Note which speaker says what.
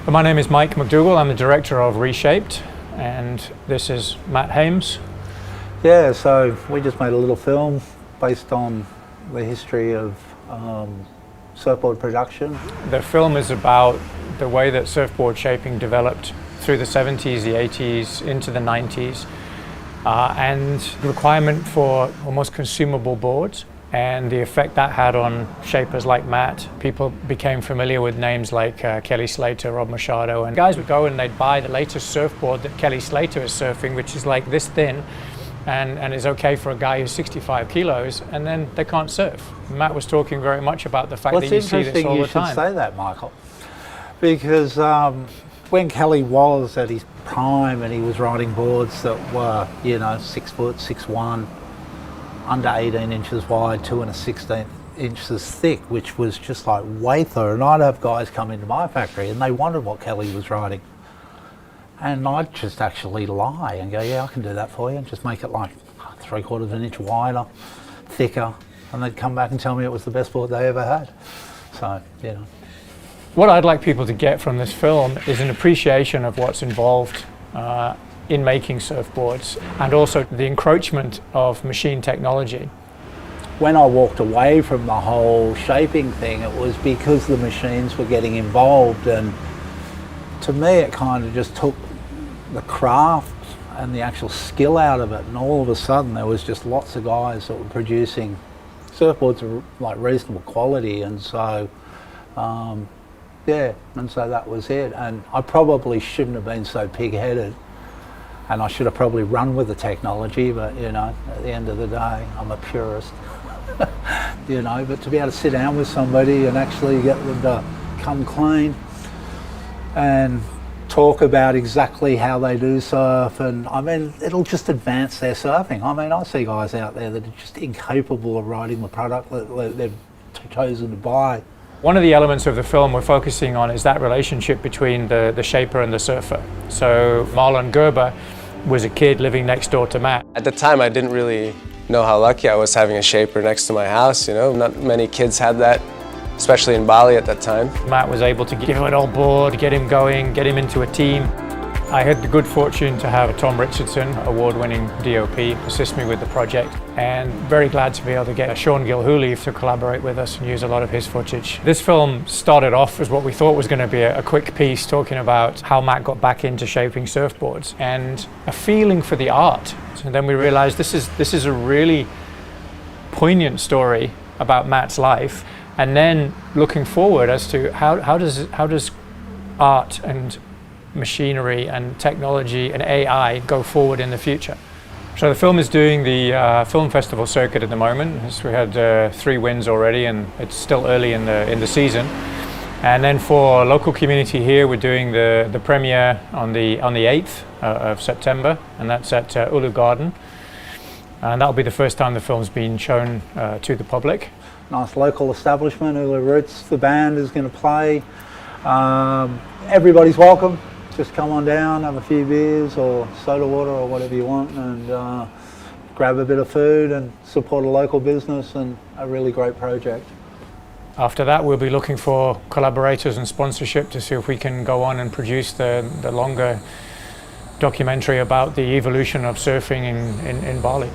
Speaker 1: My name is Mike McDougall. I'm the director of Reshaped, and this is Matt Hames.
Speaker 2: Yeah, so we just made a little film based on the history of surfboard production.
Speaker 1: The film is about the way that surfboard shaping developed through the 70s, the 80s, into the 90s, and the requirement for almost consumable boards and the effect that had on shapers like Matt. People became familiar with names like Kelly Slater, Rob Machado, and guys would go and they'd buy the latest surfboard that Kelly Slater is surfing, which is like this thin and is okay for a guy who's 65 kilos, and then they can't surf. Matt was talking very much about the fact that you see this all the time.
Speaker 2: You should say that, Michael, because when Kelly was at his prime and he was riding boards that were, 6 foot, 6'1", under 18 inches wide, 2 1/16 inches thick, which was just like Wather. And I'd have guys come into my factory and they wondered what Kelly was riding. And I'd just actually lie and go, yeah, I can do that for you, and just make it like 3/4 of an inch wider, thicker. And they'd come back and tell me it was the best board they ever had. So,
Speaker 1: What I'd like people to get from this film is an appreciation of what's involved in making surfboards, and also the encroachment of machine technology.
Speaker 2: When I walked away from the whole shaping thing, it was because the machines were getting involved, and to me it kind of just took the craft and the actual skill out of it, and all of a sudden there was just lots of guys that were producing surfboards of like reasonable quality, and so and so that was it. And I probably shouldn't have been so pig-headed, and I should have probably run with the technology, but at the end of the day, I'm a purist. But to be able to sit down with somebody and actually get them to come clean and talk about exactly how they do surf, and I mean, it'll just advance their surfing. I mean, I see guys out there that are just incapable of riding the product that they've chosen to buy.
Speaker 1: One of the elements of the film we're focusing on is that relationship between the shaper and the surfer. So Marlon Gerber was a kid living next door to Matt.
Speaker 3: At the time, I didn't really know how lucky I was having a shaper next to my house, Not many kids had that, especially in Bali at that time.
Speaker 1: Matt was able to give him an old board, get him going, get him into a team. I had the good fortune to have Tom Richardson, award-winning DOP, assist me with the project, and very glad to be able to get Sean Gilhooly to collaborate with us and use a lot of his footage. This film started off as what we thought was going to be a quick piece talking about how Matt got back into shaping surfboards and a feeling for the art. And then we realized this is a really poignant story about Matt's life, and then looking forward as to how does art and machinery and technology and AI go forward in the future. So the film is doing the film festival circuit at the moment. We had 3 wins already, and it's still early in the season. And then for local community here, we're doing the premiere on the 8th of September, and that's at Ulu Garden. And that'll be the first time the film's been shown to the public.
Speaker 2: Nice local establishment, Ulu Roots. The band is going to play. Everybody's welcome. Just come on down, have a few beers or soda water or whatever you want, and grab a bit of food and support a local business and a really great project.
Speaker 1: After that, we'll be looking for collaborators and sponsorship to see if we can go on and produce the longer documentary about the evolution of surfing in Bali.